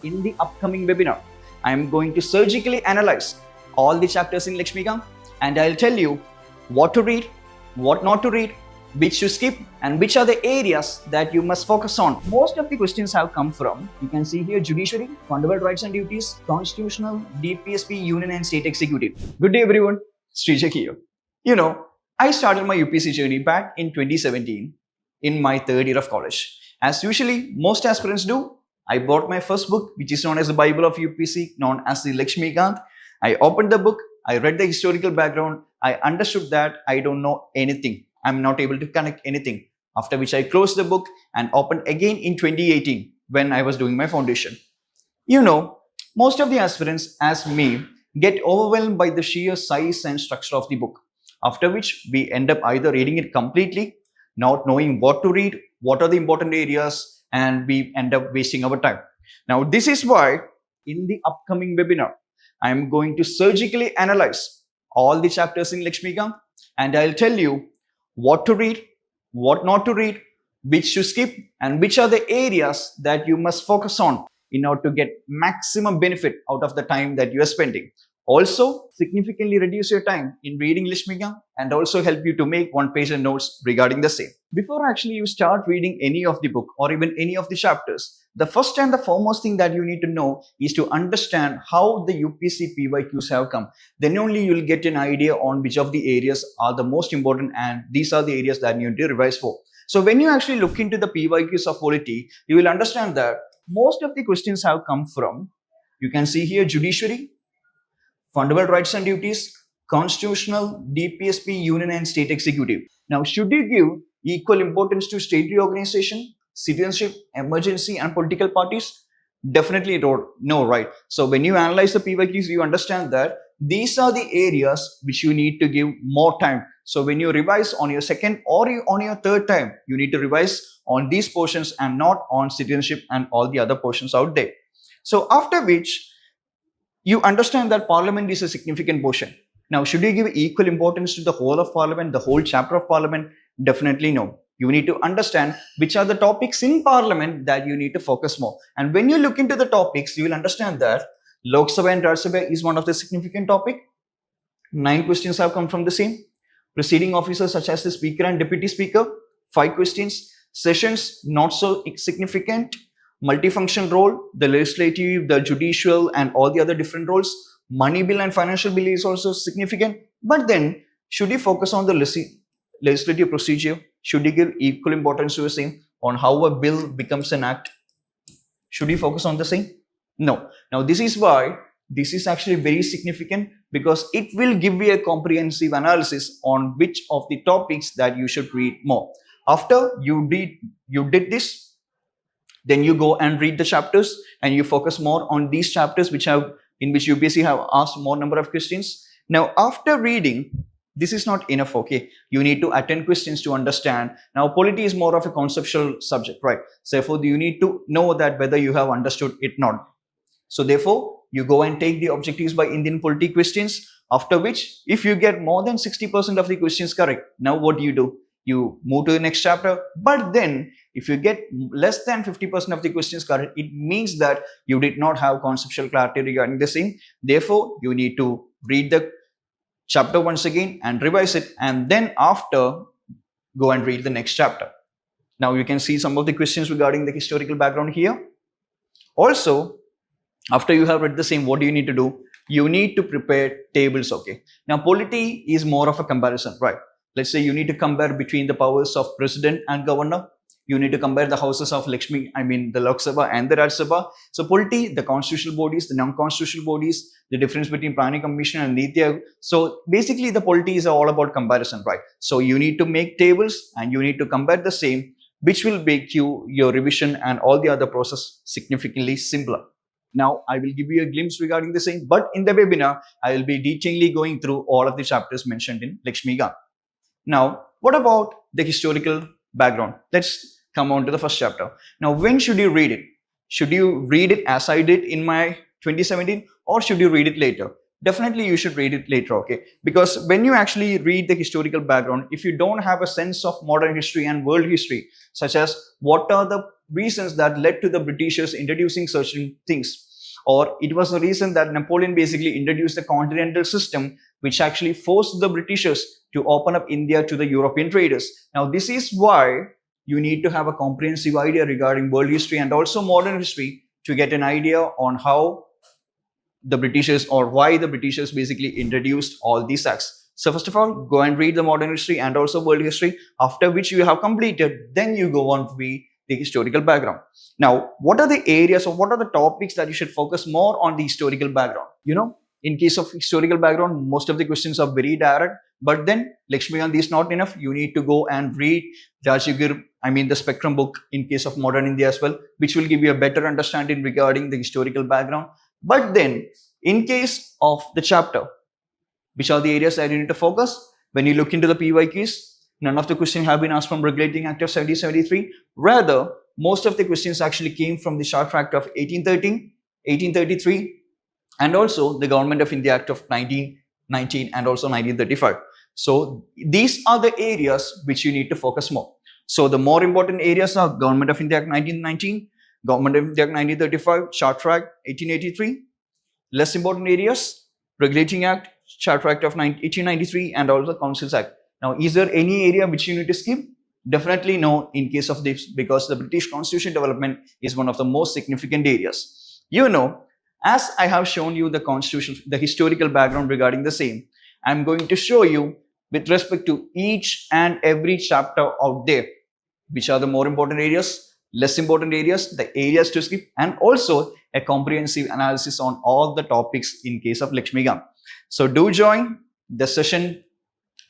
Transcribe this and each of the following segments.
In the upcoming webinar, I am going to surgically analyze all the chapters in Laxmikant, and I'll tell you what to read, what not to read, which to skip, and which are the areas that you must focus on. Most of the questions have come from, you can see here, judiciary, fundamental rights and duties, constitutional, DPSP, union and state executive. Good day everyone, Sreejay here. I started my UPSC journey back in 2017 in my third year of college. As usually most aspirants do, I bought my first book, which is known as the Bible of UPSC, known as the Lakshmikant. I opened the book, I read the historical background, I understood that I don't know anything. I'm not able to connect anything. After which I closed the book and opened again in 2018 when I was doing my foundation. Most of the aspirants, as me, get overwhelmed by the sheer size and structure of the book. After which we end up either reading it completely, not knowing what to read, what are the important areas, and we end up wasting our time. Now, this is why in the upcoming webinar, I am going to surgically analyze all the chapters in Lakshmikant, and I'll tell you what to read, what not to read, which to skip, and which are the areas that you must focus on in order to get maximum benefit out of the time that you are spending. Also, significantly reduce your time in reading Lakshmikant and also help you to make one-page notes regarding the same. Before actually you start reading any of the book or even any of the chapters, the first and the foremost thing that you need to know is to understand how the UPSC PYQs have come. Then only you will get an idea on which of the areas are the most important, and these are the areas that you need to revise for. So when you actually look into the PYQs of Polity, you will understand that most of the questions have come from, you can see here, judiciary, fundamental rights and duties, constitutional, DPSP, union and state executive. Now, should you give equal importance to state reorganization, citizenship, emergency and political parties? Definitely no, right? So when you analyze the PYQs, you understand that these are the areas which you need to give more time. So when you revise on your second or on your third time, you need to revise on these portions and not on citizenship and all the other portions out there. So after which, you understand that Parliament is a significant portion. Now, should you give equal importance to the whole of Parliament, the whole chapter of Parliament? Definitely no. You need to understand which are the topics in Parliament that you need to focus more. And when you look into the topics, you will understand that Lok Sabha and Rajya Sabha is one of the significant topic. 9 questions have come from the same. Presiding officers such as the Speaker and Deputy Speaker, 5 questions. Sessions, not so significant. Multifunction role, the legislative, the judicial and all the other different roles. Money bill and financial bill is also significant. But then, should you focus on the legislative procedure? Should you give equal importance to the same? On how a bill becomes an act? Should you focus on the same? No. Now, this is why this is actually very significant, because it will give you a comprehensive analysis on which of the topics that you should read more. After you did this, then you go and read the chapters and you focus more on these chapters in which UPSC have asked more number of questions. Now, after reading, this is not enough, okay? You need to attend questions to understand. Now, polity is more of a conceptual subject, right? So therefore, you need to know that whether you have understood it or not. So therefore, you go and take the objectives by Indian Polity questions, after which, if you get more than 60% of the questions correct, now what do? You move to the next chapter. But then, if you get less than 50% of the questions correct, it means that you did not have conceptual clarity regarding the same. Therefore, you need to read the chapter once again and revise it, and then after, go and read the next chapter. Now, you can see some of the questions regarding the historical background here. Also, after you have read the same, what do you need to do? You need to prepare tables, okay? Now, polity is more of a comparison, right? Let's say you need to compare between the powers of president and governor. You need to compare the houses of the Lok Sabha and the Rajya Sabha. So polity, the constitutional bodies, the non-constitutional bodies, the difference between planning commission and Niti Aayog. So basically the polity is all about comparison, right? So you need to make tables and you need to compare the same, which will make your revision and all the other process significantly simpler. Now, I will give you a glimpse regarding the same, but in the webinar, I will be detailedly going through all of the chapters mentioned in Lakshmikant. Now, what about the historical background? Let's come on to the first chapter. Now, when should you read it? Should you read it as I did in my 2017, or should you read it later? Definitely you should read it later, okay? Because when you actually read the historical background, if you don't have a sense of modern history and world history, such as what are the reasons that led to the Britishers introducing certain things, or it was the reason that Napoleon basically introduced the continental system, which actually forced the Britishers to open up India to the European traders. Now, this is why you need to have a comprehensive idea regarding world history and also modern history to get an idea on how the Britishers, or why the Britishers basically introduced all these acts. So first of all, go and read the modern history and also world history, after which you have completed, then you go on to read the historical background. Now, what are the areas or what are the topics that you should focus more on the historical background? In case of historical background, most of the questions are very direct, but then Lakshmikant is not enough. You need to go and read the Spectrum book in case of modern India as well, which will give you a better understanding regarding the historical background. But then, in case of the chapter, which are the areas that you need to focus? When you look into the PYQs, none of the questions have been asked from Regulating Act of 1773. Rather, most of the questions actually came from the Short Act of 1813, 1833, and also the Government of India Act of 1919 and also 1935. So these are the areas which you need to focus more. So the more important areas are Government of India Act 1919, Government of India Act 1935, Charter Act 1883. Less important areas, Regulating Act, Charter Act of 1893, and also Councils Act. Now, is there any area which you need to skip? Definitely no, in case of this, because the British Constitution development is one of the most significant areas. As I have shown you the Constitution, the historical background regarding the same, I'm going to show you with respect to each and every chapter out there, which are the more important areas, less important areas, the areas to skip, and also a comprehensive analysis on all the topics in case of Lakshmikant. So do join. The session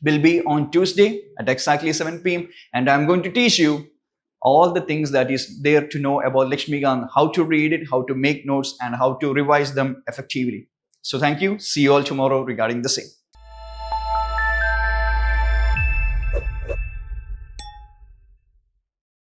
will be on Tuesday at exactly 7 p.m. and I'm going to teach you all the things that is there to know about Lakshmikant, how to read it, how to make notes, and how to revise them effectively. So thank you. See you all tomorrow regarding the same.